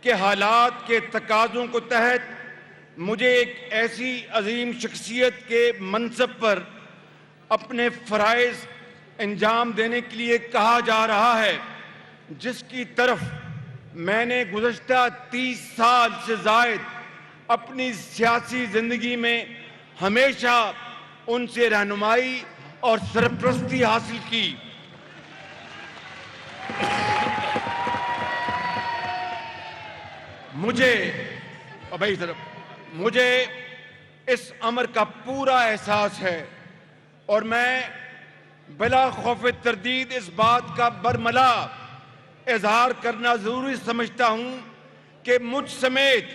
के हालात के तकाज़ों को तहत मुझे एक ऐसी अजीम शख्सियत के मनसब पर अपने फ़राइज़ अंजाम देने के लिए कहा जा रहा है, जिसकी तरफ मैंने गुज़श्ता 30 साल से ज़ायद अपनी सियासी ज़िंदगी में हमेशा उनसे रहनुमाई और सरपरस्ती हासिल की। मुझे इस अमर का पूरा एहसास है और मैं बिला खौफ तरदीद इस बात का बरमला इजहार करना जरूरी समझता हूं कि मुझ समेत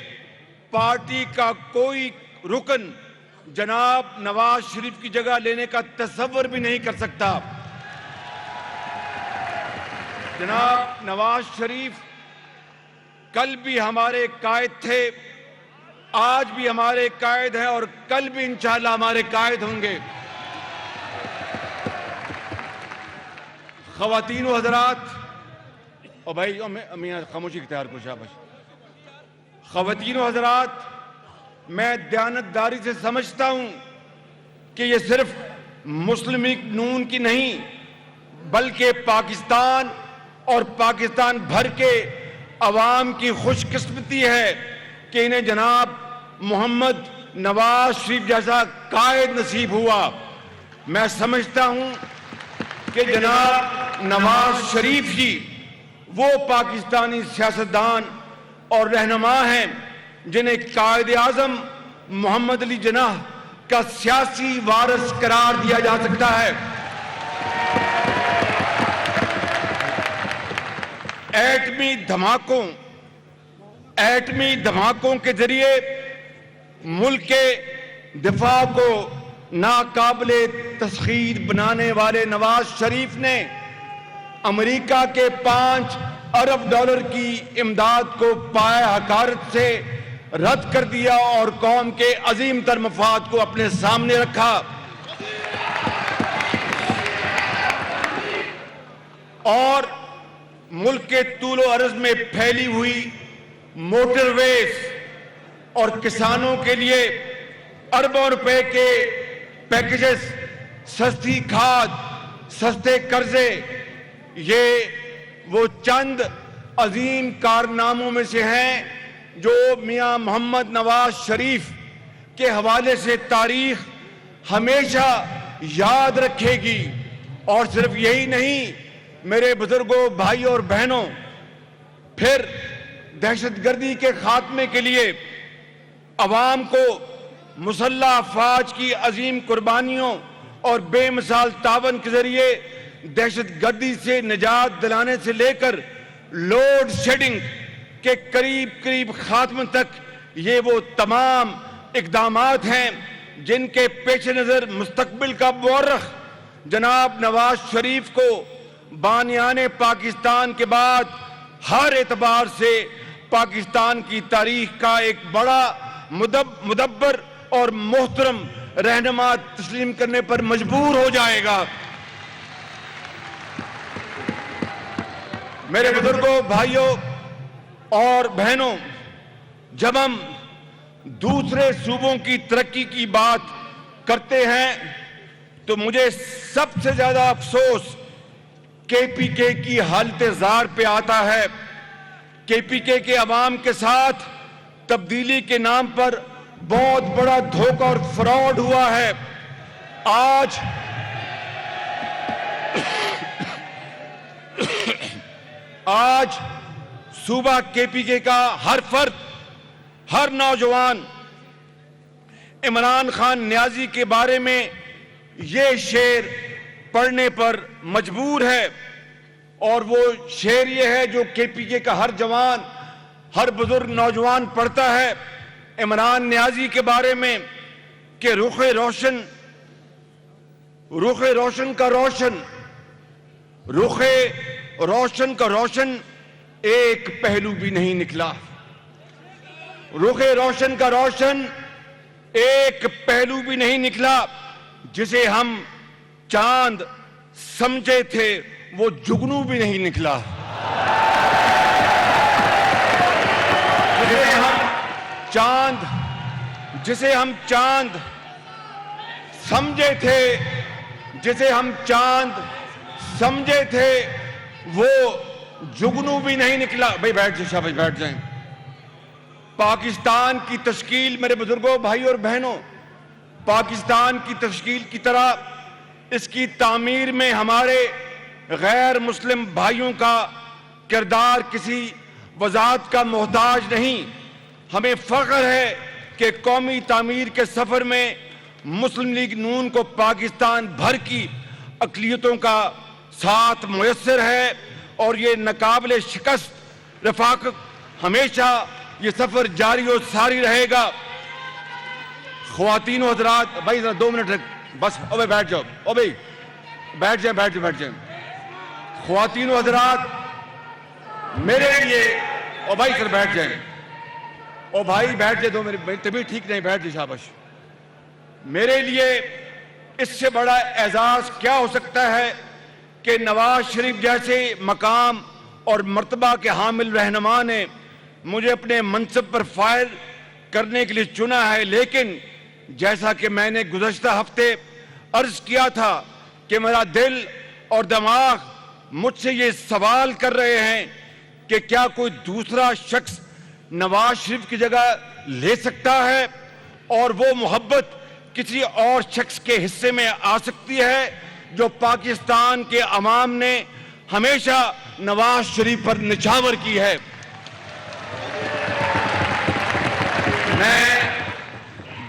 पार्टी का कोई रुकन जनाब नवाज शरीफ की जगह लेने का तसव्वुर भी नहीं कर सकता। जनाब नवाज शरीफ कल भी हमारे कायद थे, आज भी हमारे कायद हैं और कल भी इंशाअल्लाह हमारे कायद होंगे। ख़वातीन व हज़रात, और भाई मियां खामोशी इख्तियार को शाबाश। ख़वातीन व हज़रात, मैं दयानतदारी से समझता हूं कि ये सिर्फ मुस्लिम लीग नून की नहीं बल्कि पाकिस्तान और पाकिस्तान भर के अवाम की खुशकिस्मती है कि इन्हें जनाब मोहम्मद नवाज शरीफ जैसा कायद नसीब हुआ। मैं समझता हूं कि जनाब नवाज शरीफ ही वो पाकिस्तानी सियासतदान और रहनुमा हैं जिन्हें कायद आज़म मोहम्मद अली जिन्नाह का सियासी वारिस करार दिया जा सकता है। एटमी धमाकों के जरिए मुल्क के दिफा को नाकाबिले तस्खीर बनाने वाले नवाज शरीफ ने अमेरिका के $5 अरब की इमदाद को पाए हकारत से रद्द कर दिया और कौम के अजीम तर मफाद को अपने सामने रखा। और मुल्क के तूलो अर्ज में फैली हुई मोटरवेज और किसानों के लिए अरबों रुपए के पैकेजेस, सस्ती खाद, सस्ते कर्जे, ये वो चंद अजीम कारनामों में से हैं जो मियां मोहम्मद नवाज शरीफ के हवाले से तारीख हमेशा याद रखेगी। और सिर्फ यही नहीं, मेरे बुजुर्गों, भाई और बहनों, फिर दहशतगर्दी के खात्मे के लिए अवाम को मुसल्लह अफवाज की अजीम कुर्बानियों और बेमिसाल तावन के जरिए दहशतगर्दी से निजात दिलाने से लेकर लोड शेडिंग के करीब करीब खात्मे तक ये वो तमाम इकदामात हैं जिनके पेश नज़र मुस्तकबिल का मुवर्रिख जनाब नवाज शरीफ को बानियाने पाकिस्तान के बाद हर एतबार से पाकिस्तान की तारीख का एक बड़ा मुदब्बर और मोहतरम रहनुमा तस्लीम करने पर मजबूर हो जाएगा। मेरे बुजुर्गों, भाइयों और बहनों, जब हम दूसरे सूबों की तरक्की की बात करते हैं तो मुझे सबसे ज्यादा अफसोस केपीके की हालत ज़ार पे आता है। केपीके के अवाम के साथ तब्दीली के नाम पर बहुत बड़ा धोखा और फ्रॉड हुआ है। आज सूबा केपीके का हर फर्द, हर नौजवान इमरान खान न्याजी के बारे में ये शेर पढ़ने पर मजबूर है। और वो शेर ये है जो केपीके का हर जवान, हर बुजुर्ग नौजवान पढ़ता है इमरान न्याजी के बारे में कि रुखे रोशन का रोशन एक पहलू भी नहीं निकला। रुखे रोशन का रोशन एक पहलू भी नहीं निकला। जिसे हम चांद समझे थे वो जुगनू भी नहीं निकला। जिसे हम चांद समझे थे, जिसे हम चांद समझे थे, वो जुगनू भी नहीं निकला। भाई बैठ जाए, शाबाश बैठ जाएं। पाकिस्तान की तश्कील, मेरे बुजुर्गों, भाई और बहनों, पाकिस्तान की तश्कील की तरह इसकी तामीर में हमारे गैर मुस्लिम भाइयों का किरदार किसी वजाहत का मोहताज नहीं। हमें फख्र है कि कौमी तामीर के सफर में मुस्लिम लीग नून को पाकिस्तान भर की अक़लियतों का साथ मुयस्सर है और ये नाकाबिले शिकस्त रफाकत हमेशा ये सफर जारी और सारी रहेगा। ख्वातीन और हज़रात, भाई जरा 2 मिनट बस, ओ भाई बैठ जाओ, ओ भाई बैठ जाए, बैठ जाए, बैठ जाए। ख्वातीन और हज़रात, मेरे लिए, ओ भाई सर बैठ जाए, ओ भाई बैठ जाए, 2 मिनट, तबीयत ठीक नहीं, बैठ जाए, शाबाश। मेरे लिए इससे बड़ा एजाज क्या हो सकता है कि नवाज शरीफ जैसे मकाम और मर्तबा के हामिल रहनुमा ने मुझे अपने मनसब पर फायर करने के लिए चुना है। लेकिन जैसा कि मैंने गुज़श्ता हफ्ते अर्ज किया था कि मेरा दिल और दिमाग मुझसे ये सवाल कर रहे हैं कि क्या कोई दूसरा शख्स नवाज शरीफ की जगह ले सकता है और वो मोहब्बत किसी और शख्स के हिस्से में आ सकती है जो पाकिस्तान के अवाम ने हमेशा नवाज शरीफ पर निछावर की है। मैं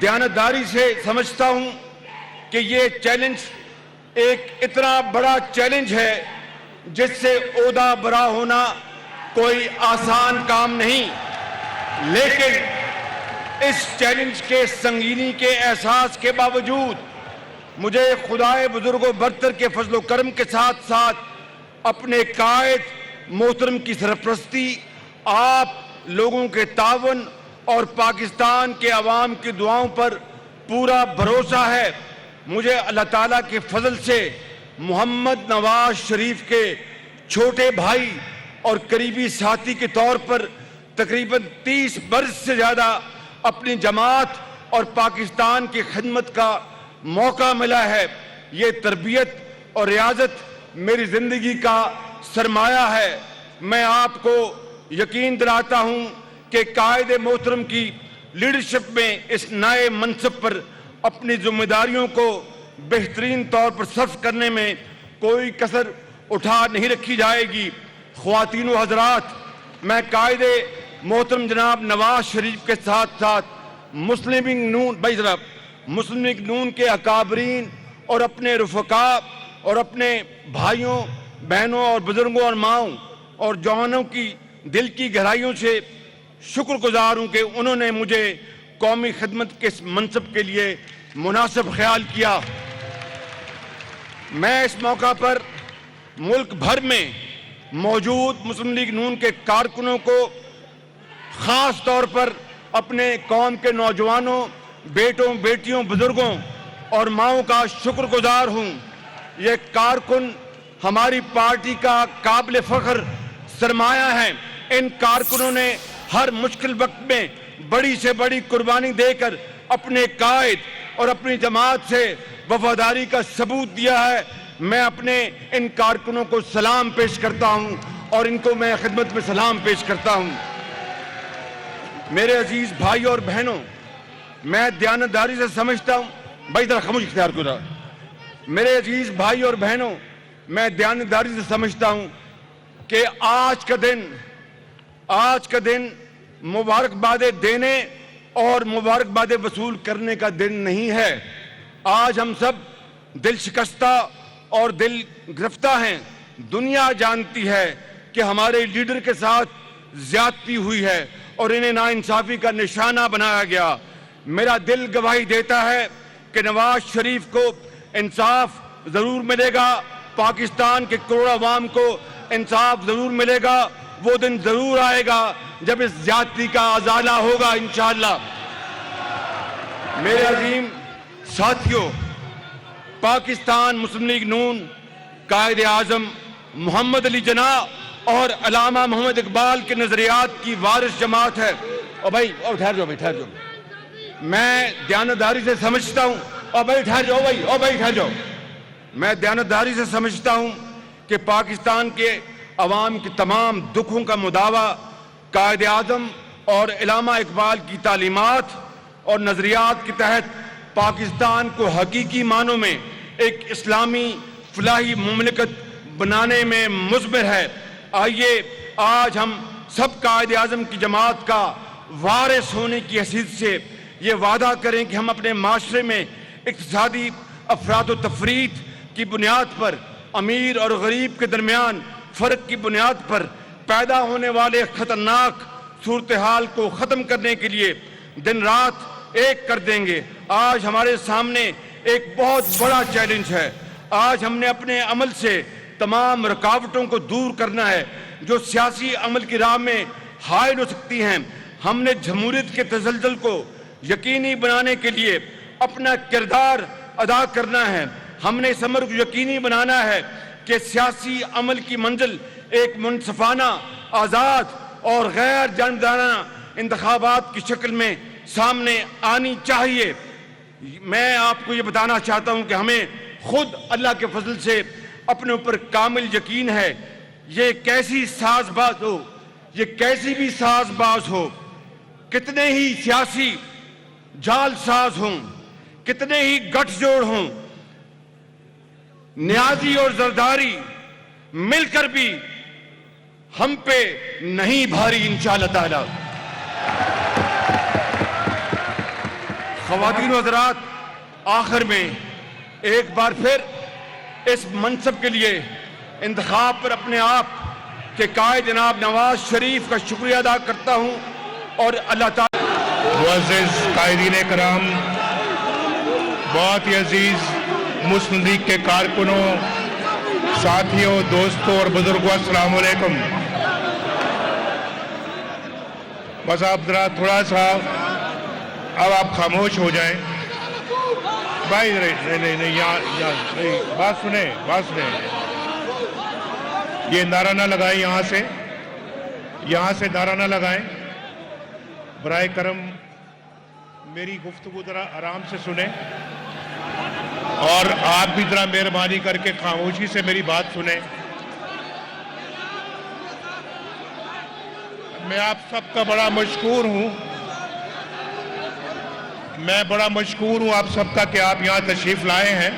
दयानतदारी से समझता हूं कि ये चैलेंज एक इतना बड़ा चैलेंज है जिससे ओहदा बरा होना कोई आसान काम नहीं, लेकिन इस चैलेंज के संगीनी के एहसास के बावजूद मुझे खुदाए बुजुर्गो बरतर के फजलो करम के साथ साथ अपने कायद मोहतरम की सरपरस्ती, आप लोगों के तावन और पाकिस्तान के अवाम की दुआओं पर पूरा भरोसा है। मुझे अल्लाह ताला के फजल से मोहम्मद नवाज शरीफ के छोटे भाई और करीबी साथी के तौर पर तकरीबन 30 बरस से ज़्यादा अपनी जमात और पाकिस्तान की खिदमत का मौका मिला है। ये तरबियत और रियाजत मेरी ज़िंदगी का सरमाया है। मैं आपको यकीन दिलाता हूँ कि कायदे मोहतरम की लीडरशिप में इस नए मनसब पर अपनी जिम्मेदारियों को बेहतरीन तौर पर सर्व करने में कोई कसर उठा नहीं रखी जाएगी। ख्वातीन व हज़रात, मैं कायदे मोहतरम जनाब नवाज शरीफ के साथ साथ मुस्लिम लीग नून, भाई जरा मुस्लिम लीग नून के अकाबरीन और अपने रुफ़का और अपने भाइयों बहनों और बुजुर्गों और माओं और जवानों की दिल की गहराइयों से शुक्रगुजार हूँ कि उन्होंने मुझे कौमी खिदमत के इस मनसब के लिए मुनासिब ख्याल किया। मैं इस मौका पर मुल्क भर में मौजूद मुस्लिम लीग नून के कारकुनों को ख़ास तौर पर अपने कौम के नौजवानों, बेटों, बेटियों, बुजुर्गों और माओं का शुक्रगुजार हूँ। ये कारकुन हमारी पार्टी का काबिल फ़ख्र सरमाया है। इन कारकुनों ने हर मुश्किल वक्त में बड़ी से बड़ी कुर्बानी देकर अपने कायद और अपनी जमात से वफादारी का सबूत दिया है। मैं अपने इन कारकुनों को सलाम पेश करता हूँ और इनको मैं खिदमत में सलाम पेश करता हूँ। मेरे अजीज भाई और बहनों, मैं दयानतदारी से समझता हूँ, भाई जरा खामोश इख्तियार करो। मेरे अजीज भाई और बहनों, मैं दयानतदारी से समझता हूँ कि आज का दिन मुबारकबादें देने और मुबारकबादें वसूल करने का दिन नहीं है। आज हम सब दिल शिकस्ता और दिल गिरफ्ता हैं। दुनिया जानती है कि हमारे लीडर के साथ ज्यादती हुई है और इन्हें नाइंसाफी का निशाना बनाया गया। मेरा दिल गवाही देता है कि नवाज शरीफ को इंसाफ जरूर मिलेगा, पाकिस्तान के करोड़ों अवाम को इंसाफ जरूर मिलेगा। वो दिन जरूर आएगा जब इस ज्यादती का अजाला होगा इंशाअल्लाह। मेरे अजीम साथियों, पाकिस्तान मुस्लिम लीग नून कायदे आजम मोहम्मद अली जिन्ना और अल्लामा मोहम्मद इकबाल के नजरियात की वारिस जमात है। और भाई, और ठहर जाओ भाई, ठहर जाओ। मैं दयानतदारी से समझता हूं, और भाई ठहर जाओ भाई, और भाई ठहर जाओ। मैं दयानतदारी से समझता हूं कि पाकिस्तान के अवाम के तमाम दुखों का मुदावा कायदे आज़म और इलामा इकबाल की तालीमात और नजरियात के तहत पाकिस्तान को हकीकी मानों में एक इस्लामी फलाही मुमलिकत बनाने में मुज़मिर है। आइए आज हम सब कायदे आज़म की जमात का वारिस होने की हैसियत से ये वादा करें कि हम अपने माशरे में इक़्तिसादी अफराद व तफरीत की बुनियाद पर, अमीर और गरीब के दरमियान फ़र्क की बुनियाद पर पैदा होने वाले ख़तरनाक सूरत हाल को ख़त्म करने के लिए दिन रात एक कर देंगे। आज हमारे सामने एक बहुत बड़ा चैलेंज है। आज हमने अपने अमल से तमाम रुकावटों को दूर करना है जो सियासी अमल की राह में हाइल हो सकती हैं। हमने जमहूरियत के तसलसल को यकीनी बनाने के लिए अपना किरदार अदा करना है। हमने इस अमर को यकीनी बनाना है कि सियासी अमल की मंजिल एक मुनसफाना, आज़ाद और गैर जानबदाराना इंतखाबात की शक्ल में सामने आनी चाहिए। मैं आपको ये बताना चाहता हूँ कि हमें खुद अल्लाह के फजल से अपने ऊपर कामिल यकीन है। ये कैसी साजबाज हो, ये कैसी भी साजबाज हो, कितने ही सियासी जालसाज हों, कितने ही गठजोड़ हों, न्याजी और जरदारी मिलकर भी हम पे नहीं भारी इंशाअल्लाह ताला। ख़वातीन व हज़रात, आखिर में एक बार फिर इस मनसब के लिए इंतखाब पर अपने आप के कायद जनाब नवाज शरीफ का शुक्रिया अदा करता हूँ और अल्लाह ताला। मुअज़्ज़िज़ कायदीन कराम, बहुत ही अजीज मुस्लिम लीग के कारकुनों, साथियों, दोस्तों और बुजुर्गों, अस्सलाम वालेकुम। बस आप जरा थोड़ा सा अब आप खामोश हो जाएं भाई। नहीं, यहाँ नहीं, बात सुने। ये नारा ना लगाएं, यहाँ से नारा ना लगाएं। बराए करम मेरी गुफ्तगू जरा आराम से सुने और आप भी जरा मेहरबानी करके खामोशी से मेरी बात सुने। मैं आप सबका बड़ा मशकूर हूं, आप सबका कि आप यहां तशरीफ लाए हैं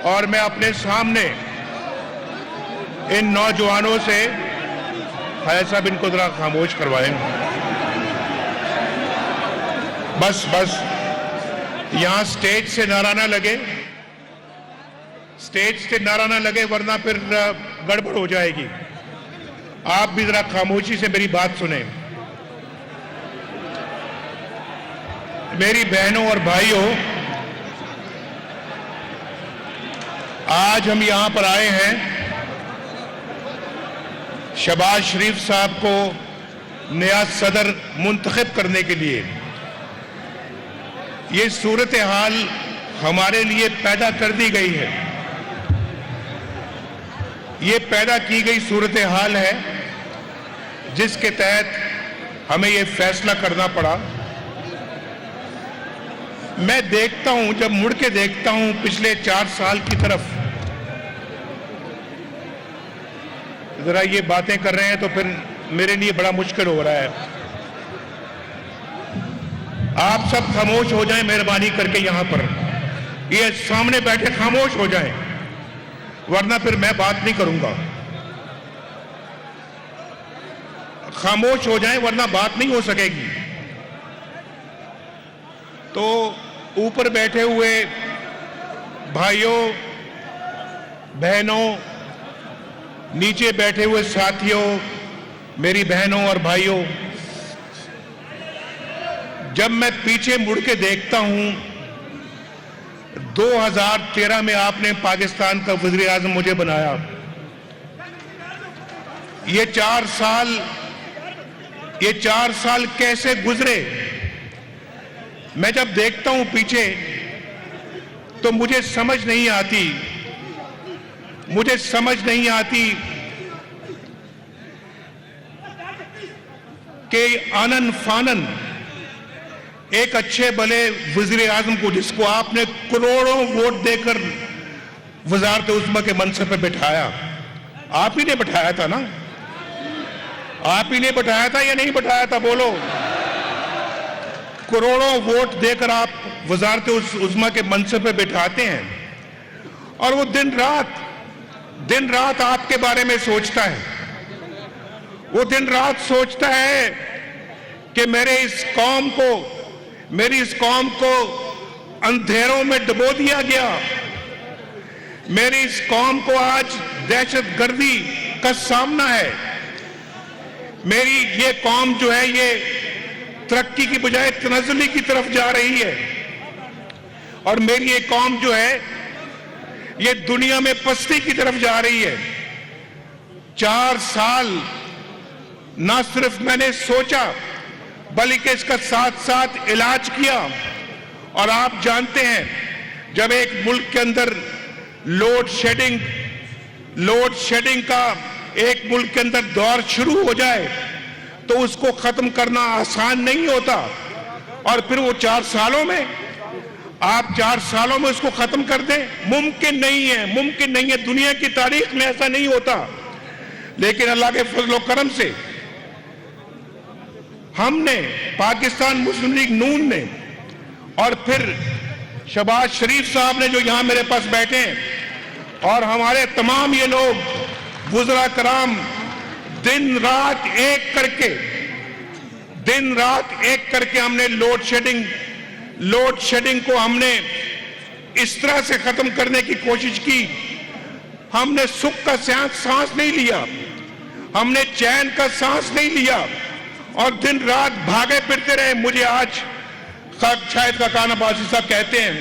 और मैं अपने सामने इन नौजवानों से, खाया साहब इनको जरा खामोश करवाएं। बस यहां स्टेज से नारा ना लगे, वरना फिर गड़बड़ हो जाएगी। आप भी जरा खामोशी से मेरी बात सुने। मेरी बहनों और भाइयों, आज हम यहां पर आए हैं शहबाज शरीफ साहब को नया सदर मुंतखब करने के लिए। ये सूरत हाल हमारे लिए पैदा कर दी गई है। ये पैदा की गई सूरत हाल है जिसके तहत हमें ये फैसला करना पड़ा। मैं देखता हूं, जब मुड़ के देखता हूं पिछले 4 साल की तरफ, जरा ये बातें कर रहे हैं तो फिर मेरे लिए बड़ा मुश्किल हो रहा है। आप सब खामोश हो जाएं मेहरबानी करके। यहां पर ये सामने बैठे खामोश हो जाएं, वरना फिर मैं बात नहीं करूंगा। खामोश हो जाएं वरना बात नहीं हो सकेगी। तो ऊपर बैठे हुए भाइयों, बहनों, नीचे बैठे हुए साथियों, मेरी बहनों और भाइयों, जब मैं पीछे मुड़ के देखता हूं, 2013 में आपने पाकिस्तान का वज़ीर आज़म मुझे बनाया। ये 4 साल कैसे गुजरे, मैं जब देखता हूं पीछे तो मुझे समझ नहीं आती कि आनन फानन एक अच्छे भले वजीर आजम को, जिसको आपने करोड़ों वोट देकर वजारत उज़्मा के मनसब पे बिठाया, आप ही ने बिठाया था ना? आप ही ने बिठाया था या नहीं बिठाया था? बोलो। करोड़ों वोट देकर आप वजारत उज़्मा के मनसब पे बिठाते हैं और वो दिन रात आपके बारे में सोचता है। वो दिन रात सोचता है कि मेरी इस कौम को अंधेरों में डुबो दिया गया। मेरी इस कौम को आज दहशतगर्दी का सामना है। मेरी ये कौम जो है ये तरक्की की बजाय तनज़्ज़ुली की तरफ जा रही है और मेरी ये कौम जो है ये दुनिया में पस्ती की तरफ जा रही है। 4 साल ना सिर्फ मैंने सोचा बल्कि इसका साथ साथ इलाज किया। और आप जानते हैं, जब एक मुल्क के अंदर लोड शेडिंग का एक मुल्क के अंदर दौर शुरू हो जाए तो उसको खत्म करना आसान नहीं होता। और फिर वो 4 सालों में आप 4 सालों में उसको खत्म कर दें, मुमकिन नहीं है। दुनिया की तारीख में ऐसा नहीं होता। लेकिन अल्लाह के फजल करम से हमने, पाकिस्तान मुस्लिम लीग नून ने और फिर शहबाज शरीफ साहब ने जो यहां मेरे पास बैठे हैं और हमारे तमाम ये लोग वुज़रा कराम दिन रात एक करके हमने लोड शेडिंग को हमने इस तरह से खत्म करने की कोशिश की। हमने सुख का सांस नहीं लिया, हमने चैन का सांस नहीं लिया और दिन रात भागे फिरते रहे। मुझे आज शाहिद खाकान अब्बासी साहब कहते हैं,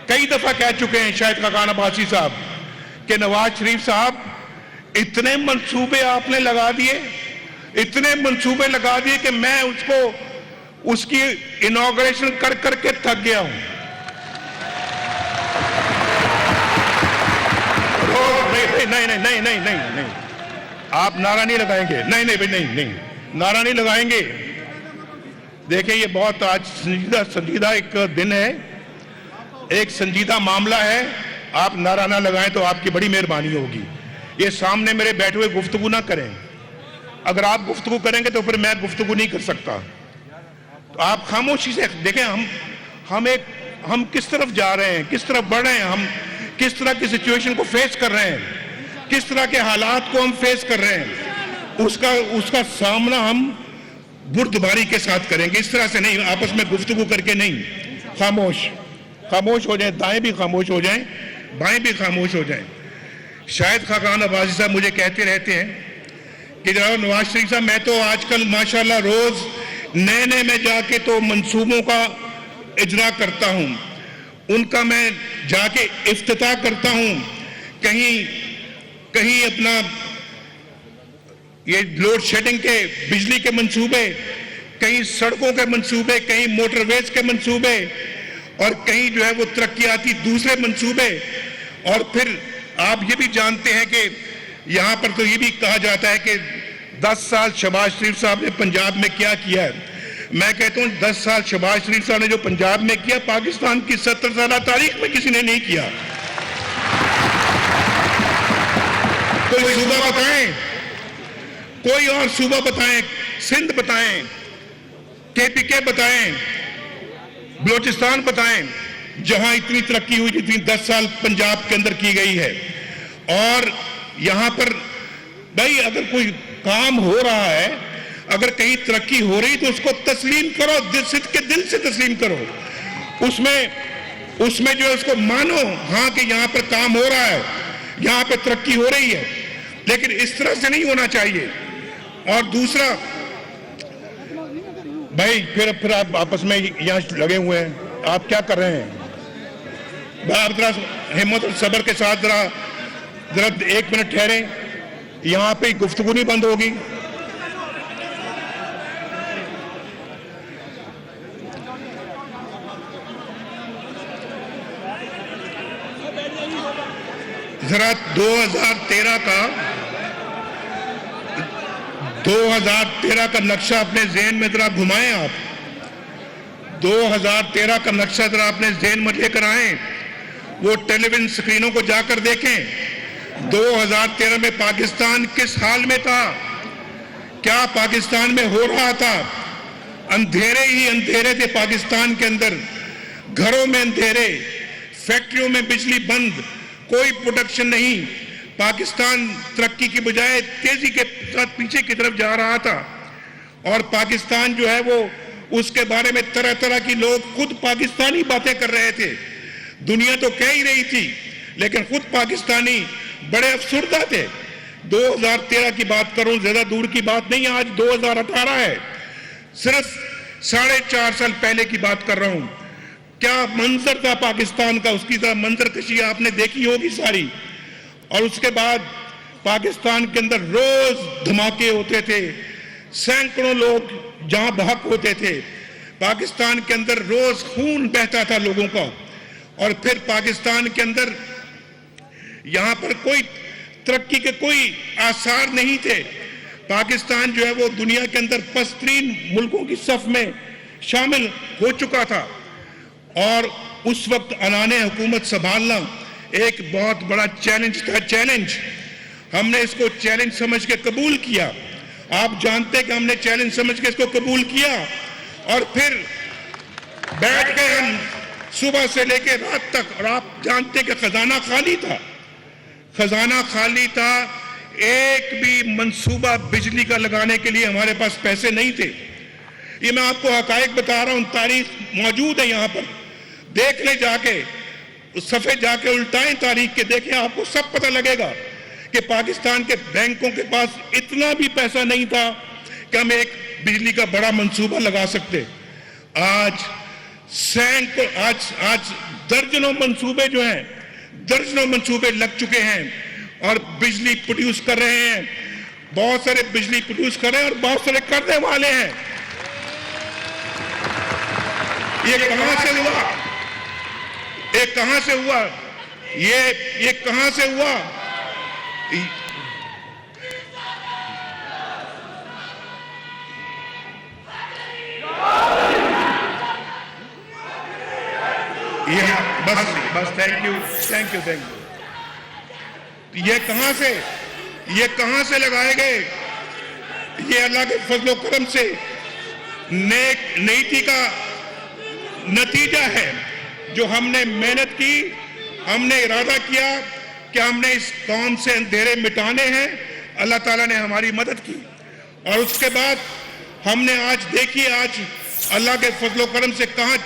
कई दफा कह चुके हैं शाहिद खाकान अब्बासी साहब कि नवाज शरीफ साहब इतने मंसूबे आपने लगा दिए कि मैं उसकी इनॉग्रेशन कर करके थक गया हूं। नहीं, आप नारा नहीं लगाएंगे। नहीं, नारा नहीं लगाएंगे। देखिए, ये बहुत आज संजीदा एक दिन है, एक संजीदा मामला है। आप नारा ना लगाएं तो आपकी बड़ी मेहरबानी होगी। ये सामने मेरे बैठे हुए गुफ्तगू ना करें। अगर आप गुफ्तगू करेंगे तो फिर मैं गुफ्तगू नहीं कर सकता। तो आप खामोशी से देखें हम किस तरफ जा रहे हैं, किस तरफ बढ़ रहे हैं, हम किस तरह की सिचुएशन को फेस कर रहे हैं, किस तरह के हालात को हम फेस कर रहे हैं, उसका सामना हम बुर्दबारी के साथ करेंगे। इस तरह से नहीं, आपस में गुफ्तगू करके नहीं। खामोश हो जाए, दाएं भी खामोश हो जाएं, बाएं भी खामोश हो जाएं। शाहिद खाकान अब्बासी साहब मुझे कहते रहते हैं कि जनाब नवाज शरीफ साहब, मैं तो आजकल माशाल्लाह रोज नए में जाके तो मंसूबों का इजरा करता हूं, उनका मैं जाके इफ्तिताह करता हूं। कहीं अपना ये लोड शेडिंग के बिजली के मंसूबे, कहीं सड़कों के मंसूबे, कहीं मोटरवेज के मंसूबे और कहीं जो है वो तरक्याती दूसरे मंसूबे। और फिर आप ये भी जानते हैं कि यहां पर तो ये भी कहा जाता है कि 10 साल शहबाज शरीफ साहब ने पंजाब में क्या किया है। मैं कहता हूं 10 साल शहबाज शरीफ साहब ने जो पंजाब में किया, पाकिस्तान की 70 साल तारीख में किसी ने नहीं किया। कोई सूबा बताएं, कोई और सूबा बताएं, सिंध बताएं, KPK बताएं, बलोचिस्तान बताएं, जहां इतनी तरक्की हुई जितनी 10 साल पंजाब के अंदर की गई है। और यहां पर भाई अगर कोई काम हो रहा है, अगर कहीं तरक्की हो रही तो उसको तस्लीम करो, दिल से तस्लीम करो। उसमें जो है उसको मानो, हाँ कि यहां पर काम हो रहा है, यहां पर तरक्की हो रही है। लेकिन इस तरह से नहीं होना चाहिए। और दूसरा भाई फिर आप आपस में यहां लगे हुए हैं, आप क्या कर रहे हैं? आप जरा हिम्मत और सब्र के साथ जरा 1 मिनट ठहरे, यहां पे गुफ्तगू नहीं बंद होगी। जरा 2013 2013 का नक्शा अपने ज़हन में जरा घुमाएं आप। 2013 का नक्शा जरा अपने ज़हन में लेकर आए, वो टेलीविजन स्क्रीनों को जाकर देखें। 2013 में पाकिस्तान किस हाल में था, क्या पाकिस्तान में हो रहा था। अंधेरे ही अंधेरे थे पाकिस्तान के अंदर, घरों में अंधेरे, फैक्ट्रियों में बिजली बंद, कोई प्रोडक्शन नहीं। पाकिस्तान तरक्की की बजाय तेजी के साथ पीछे की तरफ जा रहा था। और पाकिस्तान जो है वो, उसके बारे में तरह तरह की लोग खुद पाकिस्तानी बातें कर रहे थे। दुनिया तो कह ही रही थी, लेकिन खुद पाकिस्तानी बड़े अफसुर्दा थे। 2013 की बात करूं, ज्यादा दूर की बात नहीं, आज 2018 है, सिर्फ 4.5 साल पहले की बात कर रहा हूं। क्या मंजर था पाकिस्तान का, उसकी तरह मंजर कशी आपने देखी होगी सारी। और उसके बाद पाकिस्तान के अंदर रोज धमाके होते थे, सैकड़ों लोग जहां बहक होते थे, पाकिस्तान के अंदर रोज खून बहता था लोगों का। और फिर पाकिस्तान के अंदर यहां पर कोई तरक्की के कोई आसार नहीं थे। पाकिस्तान जो है वो दुनिया के अंदर पस्तरीन मुल्कों की सफ में शामिल हो चुका था। और उस वक्त अनाने हुकूमत संभालना एक बहुत बड़ा चैलेंज था। चैलेंज, हमने इसको चैलेंज समझ के कबूल किया। आप जानते हैं कि हमने चैलेंज समझ के इसको कबूल किया, और फिर बैठ गए हम सुबह से लेकर रात तक। और आप जानते हैं कि खजाना खाली था, खजाना खाली था। एक भी मंसूबा बिजली का लगाने के लिए हमारे पास पैसे नहीं थे। ये मैं आपको हकायक बता रहा हूं, तारीख मौजूद है यहां पर, देख ले जाके, उस सफे जाके उल्टाएं तारीख के, देखें, आपको सब पता लगेगा कि पाकिस्तान के बैंकों के पास इतना भी पैसा नहीं था कि हम एक बिजली का बड़ा मंसूबा लगा सकते। आज आज दर्जनों मंसूबे जो हैं, दर्जनों मंसूबे लग चुके हैं और बिजली प्रोड्यूस कर रहे हैं। बहुत सारे बिजली प्रोड्यूस कर रहे हैं और बहुत सारे करने वाले हैं। ये कहां से हुआ, ये कहां से हुआ, ये कहां से हुआ? ये बस थैंक यू। ये कहां से लगाए गए? ये अल्लाह के फजलो करम से नेक नीति का नतीजा है। जो हमने मेहनत की, हमने इरादा किया कि हमने इस कौम से अंधेरे मिटाने हैं, अल्लाह ताला ने हमारी मदद की। और उसके बाद हमने आज देखी, आज अल्लाह के फजलो करम से कहां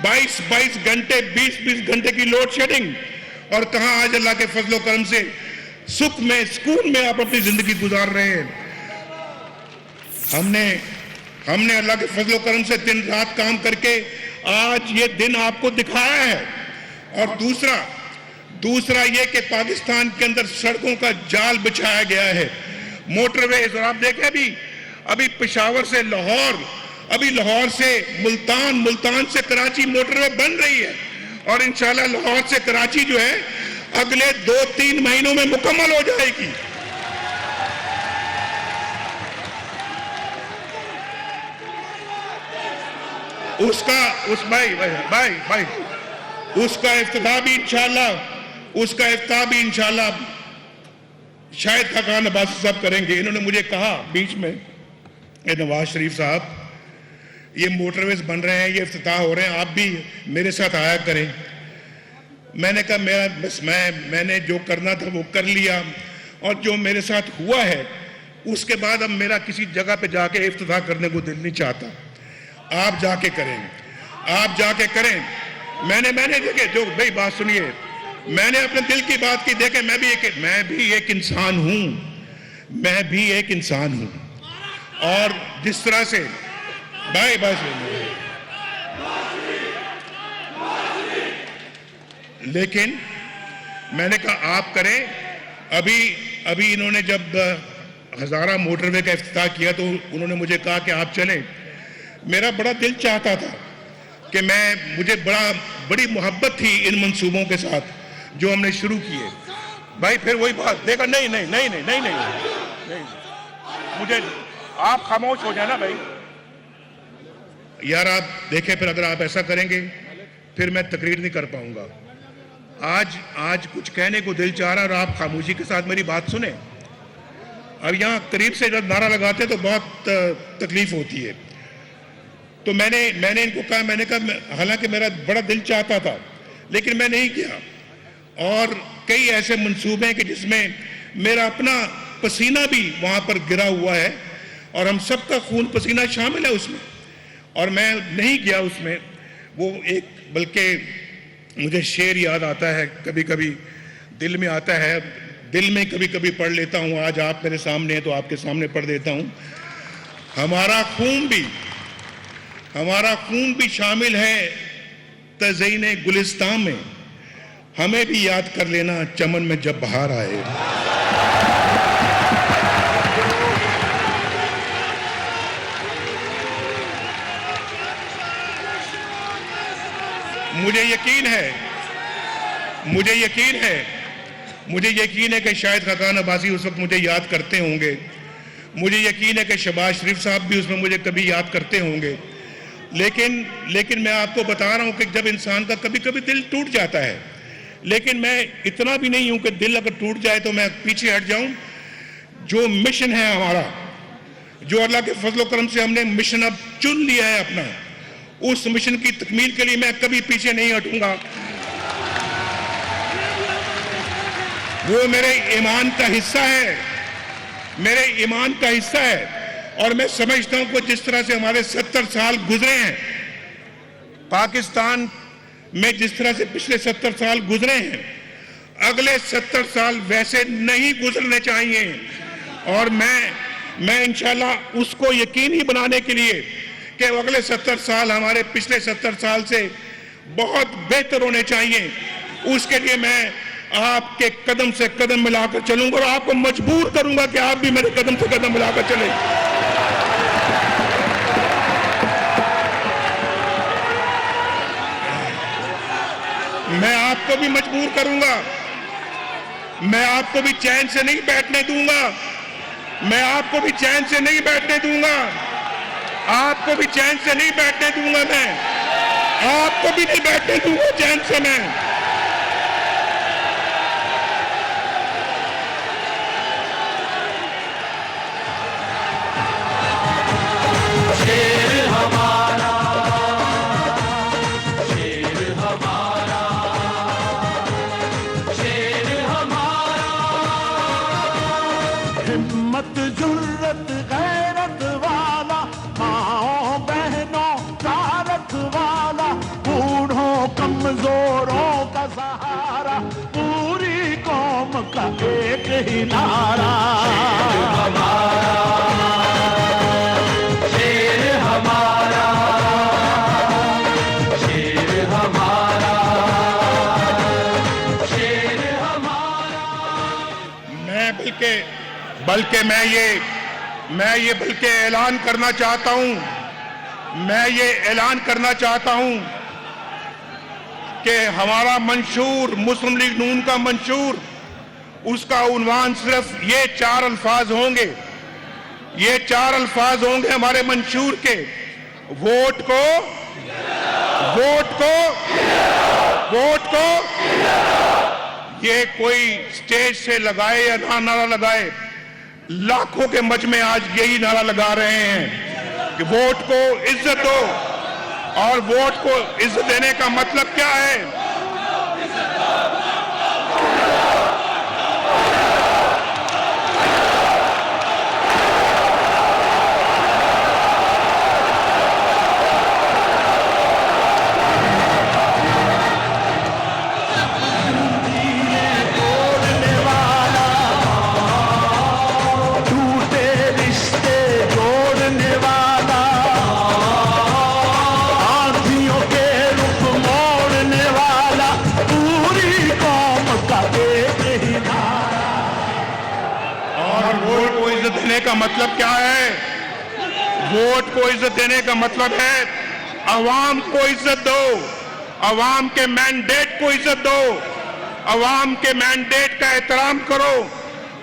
22 घंटे, 20 घंटे की लोड शेडिंग, और कहां आज अल्लाह के फजलो करम से सुख में, सुकून में आप अपनी जिंदगी गुजार रहे हैं। हमने अल्लाह के फजलो करम से दिन रात काम करके आज ये दिन आपको दिखाया है। और दूसरा ये कि पाकिस्तान के अंदर सड़कों का जाल बिछाया गया है, मोटरवेज। और आप देखें, अभी पेशावर से लाहौर, अभी लाहौर से मुल्तान, मुल्तान से कराची मोटरवे बन रही है। और इंशाल्लाह लाहौर से कराची जो है अगले 2-3 महीनों में मुकम्मल हो जाएगी। उसका इफ्तिताह भी इंशाल्लाह शायद खान अब्बासी साहब करेंगे। इन्होंने मुझे कहा बीच में, नवाज शरीफ साहब, ये मोटरवेज बन रहे हैं, ये इफ्तिताह हो रहे हैं, आप भी मेरे साथ आया करें। मैंने कहा मैंने जो करना था वो कर लिया, और जो मेरे साथ हुआ है उसके बाद अब मेरा किसी जगह पे जाके इफ्तिताह करने को दिल नहीं चाहता। आप जाके करें। मैंने देखे, जो भाई बात सुनिए, मैंने अपने दिल की बात की। देखे, मैं भी एक इंसान हूं, और जिस तरह से भाई बस, लेकिन मैंने कहा आप करें। अभी इन्होंने जब हजारा मोटरवे का इफ्तिताह किया तो उन्होंने मुझे कहा कि आप चलें। मेरा बड़ा दिल चाहता था कि मुझे बड़ी मोहब्बत थी इन मंसूबों के साथ जो हमने शुरू किए। भाई फिर वही बात, देखा, नहीं मुझे आप खामोश हो जाए ना भाई यार। आप देखें, फिर अगर आप ऐसा करेंगे फिर मैं तकरीर नहीं कर पाऊंगा। आज कुछ कहने को दिल चाह रहा और आप खामोशी के साथ मेरी बात सुने। अब यहाँ करीब से जब नारा लगाते तो बहुत तकलीफ होती है। तो मैंने इनको कहा, मैंने कहा हालांकि मेरा बड़ा दिल चाहता था लेकिन मैं नहीं किया। और कई ऐसे मंसूबे हैं कि जिसमें मेरा अपना पसीना भी वहां पर गिरा हुआ है और हम सबका खून पसीना शामिल है उसमें, और मैं नहीं गया उसमें। वो एक, बल्कि मुझे शेर याद आता है, कभी कभी दिल में आता है, दिल में कभी कभी पढ़ लेता हूँ। आज आप मेरे सामने हैं तो आपके सामने पढ़ देता हूँ। हमारा खून भी शामिल है तज़यीने गुलिस्तान में, हमें भी याद कर लेना चमन में जब बहार आए। मुझे यकीन है कि शायद खाकान अब्बासी उस वक्त मुझे याद करते होंगे। मुझे यकीन है कि शहबाज शरीफ साहब भी उसमें मुझे कभी याद करते होंगे। लेकिन मैं आपको बता रहा हूं कि जब इंसान का कभी कभी दिल टूट जाता है, लेकिन मैं इतना भी नहीं हूं कि दिल अगर टूट जाए तो मैं पीछे हट जाऊं। जो मिशन है हमारा, जो अल्लाह के फजल करम से हमने मिशन अब चुन लिया है अपना, उस मिशन की तकमील के लिए मैं कभी पीछे नहीं हटूंगा। वो मेरे ईमान का हिस्सा है, और मैं समझता हूं कि जिस तरह से हमारे 70 साल गुजरे हैं पाकिस्तान में, जिस तरह से पिछले 70 साल गुजरे हैं, अगले 70 साल वैसे नहीं गुजरने चाहिए। और मैं इंशाल्लाह उसको यकीनी बनाने के लिए कि अगले 70 साल हमारे पिछले 70 साल से बहुत बेहतर होने चाहिए, उसके लिए मैं आपके कदम से कदम मिलाकर चलूंगा और आपको मजबूर करूंगा कि आप भी मेरे कदम से कदम मिलाकर चलें। मैं आपको भी मजबूर करूंगा, मैं आपको भी चैन से नहीं बैठने दूंगा, मैं आपको भी चैन से नहीं बैठने दूंगा, आपको भी चैन से नहीं बैठने दूंगा, मैं आपको भी नहीं बैठने दूंगा चैन से। मैं शेर हमारा, शेर हमारा, शेर हमारा, हिम्मत जुर्रत गैरत वाला, माओ बहनों का रख वाला, बूढ़ों कमजोरों का सहारा, पूरी कौम का एक ही नारा। शेर हमारा, शेर हमारा, शेर हमारा। बल्कि मैं ये बल्कि ऐलान करना चाहता हूं, मैं ये ऐलान करना चाहता हूं कि हमारा मंशूर, मुस्लिम लीग नून का मंशूर, उसका उन्वान सिर्फ ये 4 अल्फाज होंगे, ये 4 अल्फाज होंगे हमारे मंशूर के, वोट को, वोट को, वोट को। ये कोई स्टेज से लगाए या ना नारा लगाए, लाखों के मजमे आज यही नारा लगा रहे हैं कि वोट को इज्जत दो। और वोट को इज्जत देने का मतलब क्या है? का मतलब क्या है? वोट को इज्जत देने का मतलब है अवाम को इज्जत दो, अवाम के मैंडेट को इज्जत दो, अवाम के मैंडेट का एहतराम करो,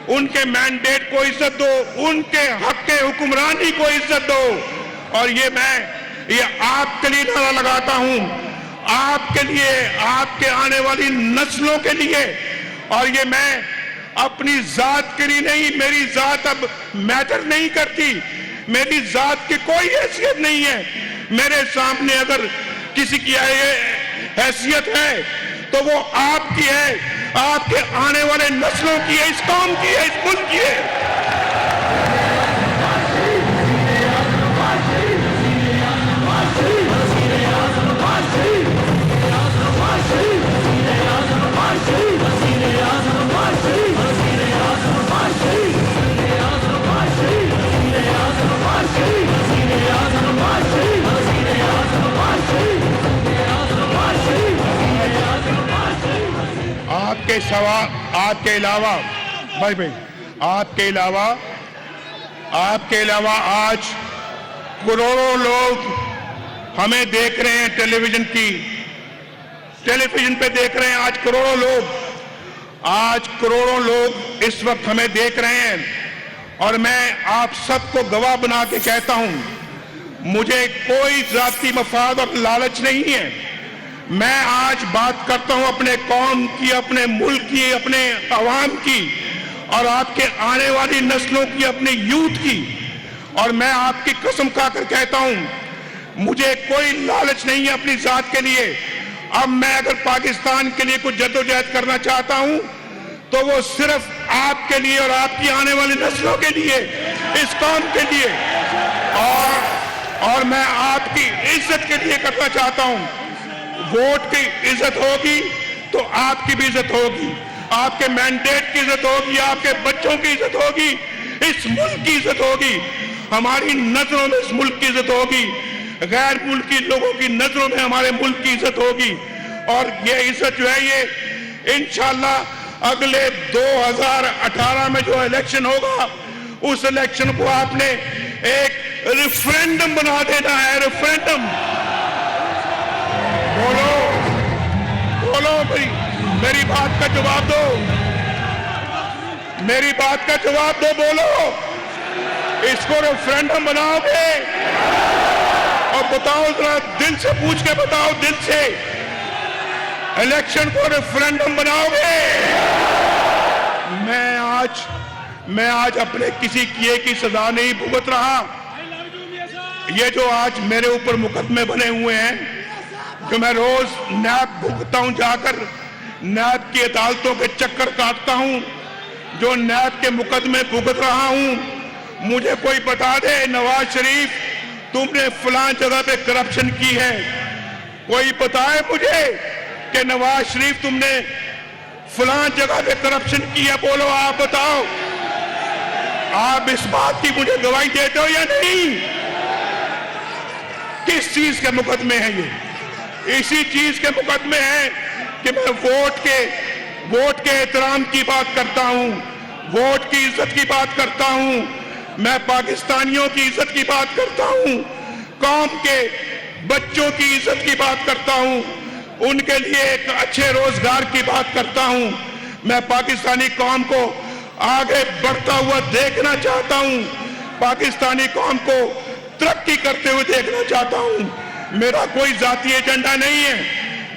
उनके मैंडेट को इज्जत दो, उनके हक के हुक्मरानी को इज्जत दो। और ये आपके लिए नारा लगाता हूं, आपके लिए, आपके आने वाली नस्लों के लिए। और ये मैं अपनी जात के लिए नहीं, मेरी जात अब मैटर नहीं करती, मेरी जात की कोई हैसियत नहीं है। मेरे सामने अगर किसी की हैसियत है तो वो आपकी है, आपके आने वाले नस्लों की है, इस कौम की है, इस मुल्क की है। आपके अलावा भाई आपके अलावा आज करोड़ों लोग हमें देख रहे हैं, टेलीविजन पे देख रहे हैं। आज करोड़ों लोग इस वक्त हमें देख रहे हैं। और मैं आप सबको गवाह बना के कहता हूं, मुझे कोई जाती मफाद और लालच नहीं है। मैं आज बात करता हूं अपने कौम की, अपने मुल्क की, अपने अवाम की और आपके आने वाली नस्लों की, अपने यूथ की। और मैं आपकी कसम खाकर कहता हूं, मुझे कोई लालच नहीं है अपनी जात के लिए। अब मैं अगर पाकिस्तान के लिए कुछ जद्दोजहद करना चाहता हूं तो वो सिर्फ आपके लिए और आपकी आने वाली नस्लों के लिए, इस कौम के लिए। और मैं आपकी इज्जत के लिए करना चाहता हूं। वोट की इज्जत होगी तो आपकी भी इज्जत होगी, आपके मैंडेट की इज्जत होगी, आपके बच्चों की इज्जत होगी, इस मुल्क की इज्जत होगी, हमारी नजरों में इस मुल्क की इज्जत होगी, गैर मुल्की लोगों की नजरों में हमारे मुल्क की इज्जत होगी। और ये इज्जत जो है, ये इंशाअल्लाह अगले 2018 में जो इलेक्शन होगा, उस इलेक्शन को आपने एक रेफरेंडम बना देना है। रेफरेंडम बोलो भाई, मेरी बात का जवाब दो, मेरी बात का जवाब दो, बोलो। इसको रेफरेंडम बनाओगे? और बताओ, जरा दिल से पूछ के बताओ, दिल से, इलेक्शन को रेफरेंडम बनाओगे? मैं आज अपने किसी किए की सजा नहीं भुगत रहा। ये जो आज मेरे ऊपर मुकदमे बने हुए हैं, जो मैं रोज नैब भुगतता हूं, जाकर नैब की अदालतों के चक्कर काटता हूं, जो नैब के मुकदमे भुगत रहा हूं, मुझे कोई बता दे, नवाज शरीफ तुमने फलां जगह पे करप्शन की है। कोई बताए मुझे कि नवाज शरीफ तुमने फलां जगह पे करप्शन की है। बोलो, आप बताओ, आप इस बात की मुझे गवाही देते हो या नहीं? किस चीज के मुकदमे हैं ये? इसी चीज के मुकदमे हैं कि मैं वोट के एहतराम की बात करता हूं, वोट की इज्जत की बात करता हूं, मैं पाकिस्तानियों की इज्जत की बात करता हूं, कौम के बच्चों की इज्जत की बात करता हूं, उनके लिए एक अच्छे रोजगार की बात करता हूं। मैं पाकिस्तानी कौम को आगे बढ़ता हुआ देखना चाहता हूं, पाकिस्तानी कौम को तरक्की करते हुए देखना चाहता हूं। मेरा कोई जातीय एजेंडा नहीं है,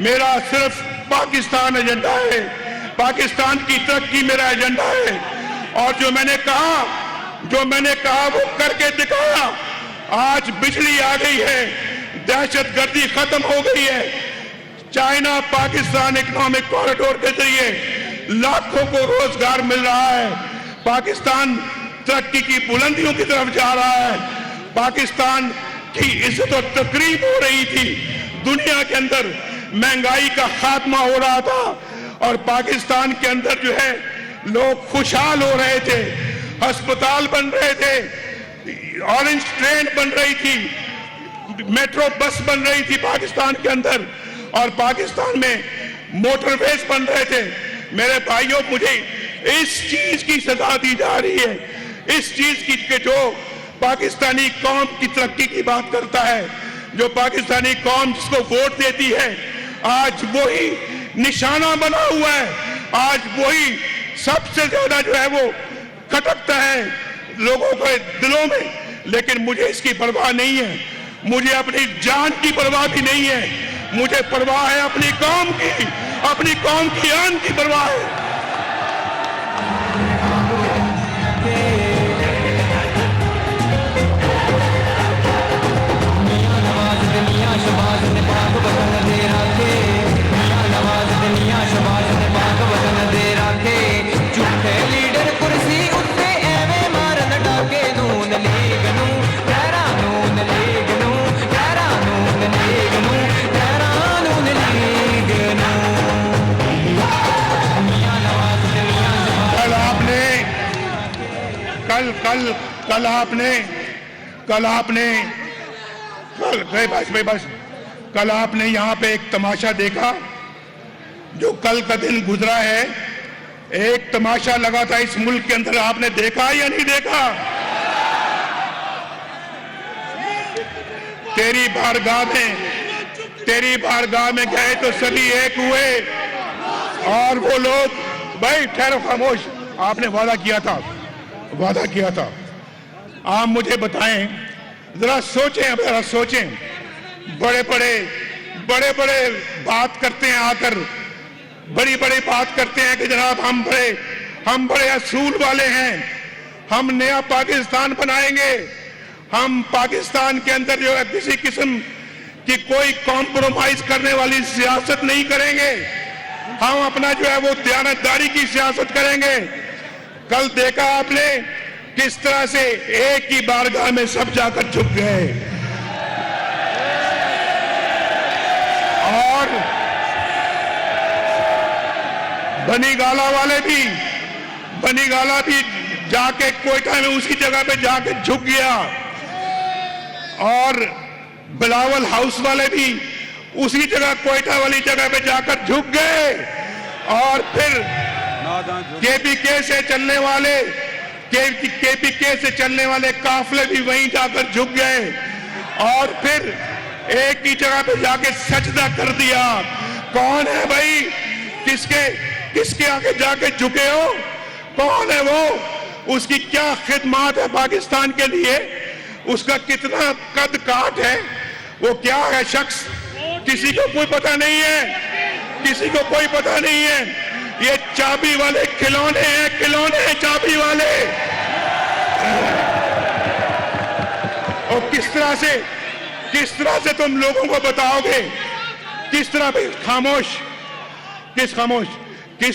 मेरा सिर्फ पाकिस्तान एजेंडा है, पाकिस्तान की तरक्की मेरा एजेंडा है। और जो मैंने कहा वो करके दिखाया। आज बिजली आ गई है, दहशतगर्दी खत्म हो गई है, चाइना पाकिस्तान इकोनॉमिक कॉरिडोर के जरिए लाखों को रोजगार मिल रहा है, पाकिस्तान तरक्की की बुलंदियों की तरफ जा रहा है, पाकिस्तान की इज्जत और तकरीब हो रही थी, दुनिया के अंदर महंगाई का खात्मा हो रहा था और पाकिस्तान के अंदर जो है लोग खुशहाल हो रहे थे, अस्पताल बन रहे थे, ऑरेंज ट्रेन बन रही थी, मेट्रो बस बन रही थी पाकिस्तान के अंदर और पाकिस्तान में मोटरवेज बन रहे थे। मेरे भाइयों, मुझे इस चीज की सजा दी जा रही है, इस चीज की कि जो पाकिस्तानी कौम की तरक्की की बात करता है, जो पाकिस्तानी कौम जिसको वोट देती है, आज वही निशाना बना हुआ है, आज वही सबसे ज्यादा जो है वो खटकता है लोगों के दिलों में, लेकिन मुझे इसकी परवाह नहीं है। मुझे अपनी जान की परवाह भी नहीं है, मुझे परवाह है अपनी कौम की आन की परवाह है। कल आपने यहां पे एक तमाशा देखा, जो कल का दिन गुजरा है। एक तमाशा लगा था इस मुल्क के अंदर, आपने देखा या नहीं देखा? तेरी बारगाह में गए तो सभी एक हुए, और वो लोग, भाई ठहरो, खामोश, आपने वादा किया था। आप मुझे बताएं, जरा सोचें, बड़े बड़े बात करते हैं, आकर बड़ी बात करते हैं कि जनाब हम बड़े असूल वाले हैं, हम नया पाकिस्तान बनाएंगे, हम पाकिस्तान के अंदर जो है किसी किस्म की कोई कॉम्प्रोमाइज करने वाली सियासत नहीं करेंगे, हम अपना जो है वो दयानतदारी की सियासत करेंगे। कल देखा आपने किस तरह से एक ही बारगाह में सब जाकर झुक गए, और बनीगाला भी जाके कोयटा में उसी जगह पे जाके झुक गया, और बिलावल हाउस वाले भी उसी जगह कोयटा वाली जगह पे जाकर झुक गए, और फिर केपीके से चलने वाले काफले भी वहीं जाकर झुक गए, और फिर एक ही जगह पे जाके सजदा कर दिया। कौन है भाई? किसके आगे जाके झुके हो? कौन है वो? उसकी क्या खिदमत है पाकिस्तान के लिए? उसका कितना कद काट है? वो क्या है शख्स? किसी को कोई पता नहीं है। ये चाबी वाले खिलौने हैं, चाबी वाले। और किस तरह से तुम लोगों को बताओगे? किस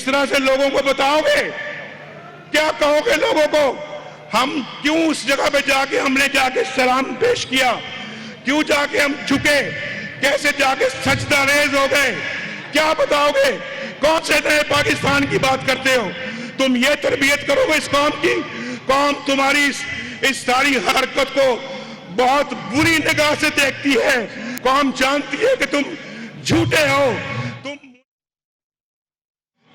तरह से लोगों को बताओगे? क्या कहोगे लोगों को? हम क्यों उस जगह पे हमने जाके सलाम पेश किया? क्यों जाके हम झुके? कैसे जाके सजदा रेज हो गए? क्या बताओगे? कौन से नए पाकिस्तान की बात करते हो? तुम ये तरबियत करोगे इस कौम की? कौम तुम्हारी इस सारी हरकत को बहुत बुरी निगाह से देखती है। कौम जानती है कि तुम झूठे हो,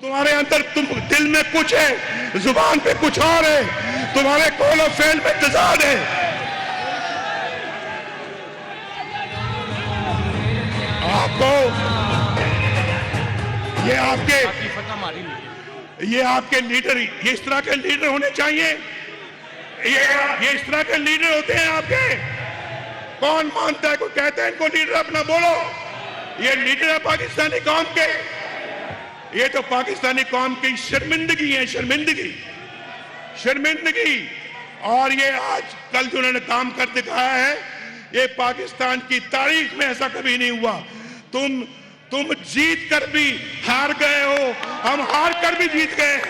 तुम्हारे अंदर दिल में कुछ है, जुबान पे कुछ और है, तुम्हारे कौल और फेल में तजाद है। आपको ये आपके लीडर, ये इस तरह के लीडर होने चाहिए। ये इस तरह के लीडर होते हैं आपके। कौन मानता है? कोई कहता है इनको लीडर अपना बोलो। ये लीडर है पाकिस्तानी कौम के। ये तो पाकिस्तानी कौम की शर्मिंदगी है, शर्मिंदगी। और ये आज कल जो उन्होंने काम कर दिखाया है, ये पाकिस्तान की तारीख में ऐसा कभी नहीं हुआ। तुम जीत कर भी हार गए हो, हम हार कर भी जीत गए हैं।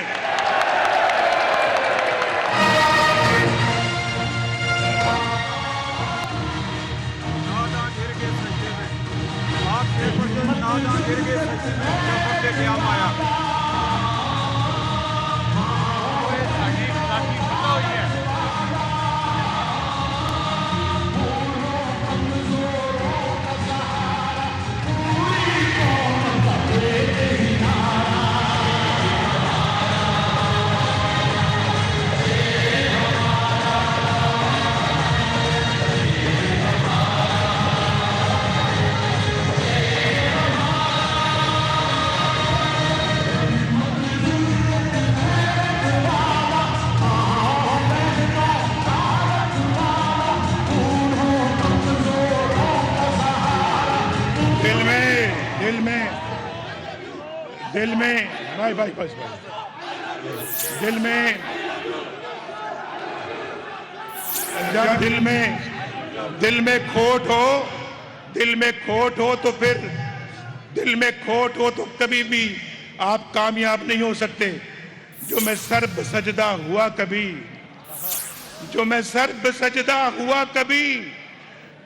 भाई बस जब दिल में खोट हो तो फिर कभी भी आप कामयाब नहीं हो सकते। जो मैं सर्ब सजदा हुआ कभी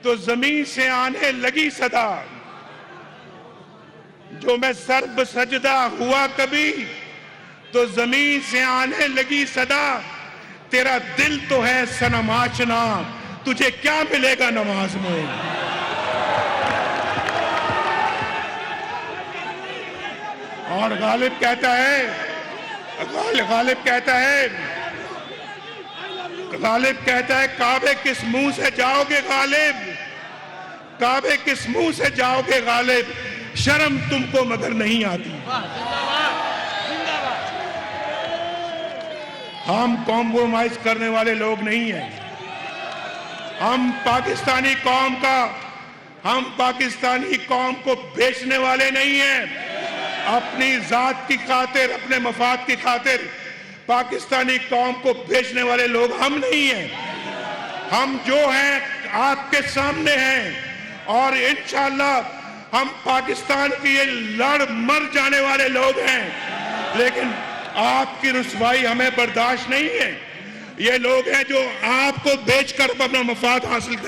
तो जमीन से आने लगी सदा। जो मैं सर्ब सजदा हुआ कभी तो जमीन से आने लगी सदा। तेरा दिल तो है सनम आशना, तुझे क्या मिलेगा नमाज में। और गालिब कहता है काबे किस मुंह से जाओगे गालिब, काबे किस मुंह से जाओगे गालिब, शर्म तुमको मगर नहीं आती। हम कॉम्प्रोमाइज करने वाले लोग नहीं हैं। हम पाकिस्तानी कौम को बेचने वाले नहीं हैं। अपनी जात की खातिर, अपने मफाद की खातिर पाकिस्तानी कौम को बेचने वाले लोग हम नहीं हैं। हम जो हैं आपके सामने हैं और इंशाअल्लाह हम पाकिस्तान के लिए लड़ मर जाने वाले लोग हैं। लेकिन आपकी रुसवाई हमें बर्दाश्त नहीं है। ये लोग हैं जो आपको बेचकर अपना मफाद हासिल करें।